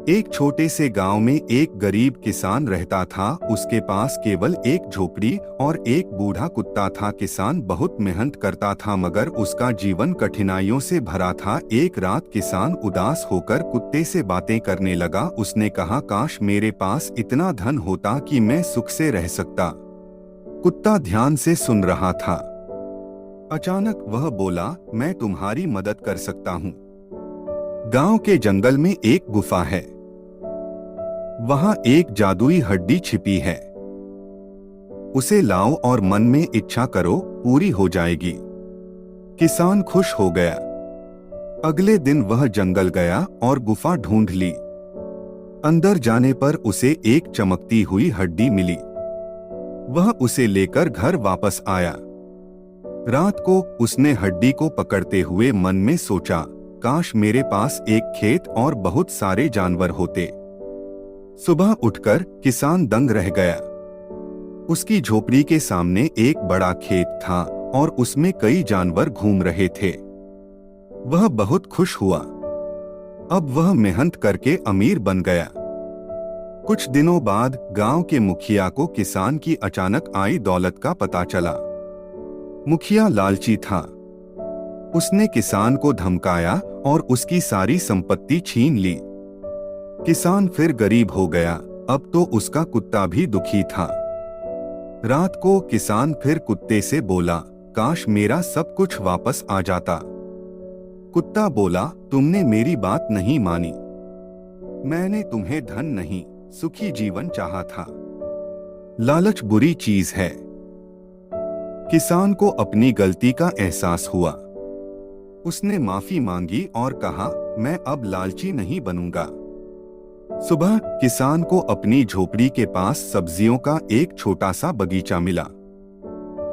एक छोटे से गांव में एक गरीब किसान रहता था। उसके पास केवल एक झोपड़ी और एक बूढ़ा कुत्ता था। किसान बहुत मेहनत करता था मगर उसका जीवन कठिनाइयों से भरा था। एक रात किसान उदास होकर कुत्ते से बातें करने लगा। उसने कहा, काश मेरे पास इतना धन होता कि मैं सुख से रह सकता। कुत्ता ध्यान से सुन रहा था। अचानक वह बोला, मैं तुम्हारी मदद कर सकता हूँ। गांव के जंगल में एक गुफा है। वहां एक जादुई हड्डी छिपी है। उसे लाओ और मन में इच्छा करो, पूरी हो जाएगी। किसान खुश हो गया। अगले दिन वह जंगल गया और गुफा ढूंढ ली। अंदर जाने पर उसे एक चमकती हुई हड्डी मिली। वह उसे लेकर घर वापस आया। रात को उसने हड्डी को पकड़ते हुए मन में सोचा, काश मेरे पास एक खेत और बहुत सारे जानवर होते। सुबह उठकर किसान दंग रह गया। उसकी झोपड़ी के सामने एक बड़ा खेत था और उसमें कई जानवर घूम रहे थे। वह बहुत खुश हुआ। अब वह मेहनत करके अमीर बन गया। कुछ दिनों बाद गांव के मुखिया को किसान की अचानक आई दौलत का पता चला। मुखिया लालची था। उसने किसान को धमकाया और उसकी सारी संपत्ति छीन ली। किसान फिर गरीब हो गया। अब तो उसका कुत्ता भी दुखी था। रात को किसान फिर कुत्ते से बोला, काश मेरा सब कुछ वापस आ जाता। कुत्ता बोला, तुमने मेरी बात नहीं मानी। मैंने तुम्हें धन नहीं, सुखी जीवन चाहा था। लालच बुरी चीज है। किसान को अपनी गलती का एहसास हुआ। उसने माफी मांगी और कहा, मैं अब लालची नहीं बनूंगा। सुबह किसान को अपनी झोपड़ी के पास सब्जियों का एक छोटा सा बगीचा मिला।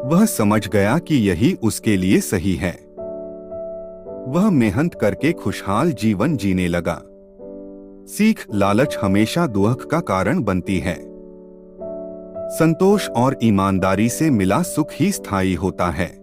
वह समझ गया कि यही उसके लिए सही है। वह मेहनत करके खुशहाल जीवन जीने लगा। सीख, लालच हमेशा दुख का कारण बनती है। संतोष और ईमानदारी से मिला सुख ही स्थायी होता है।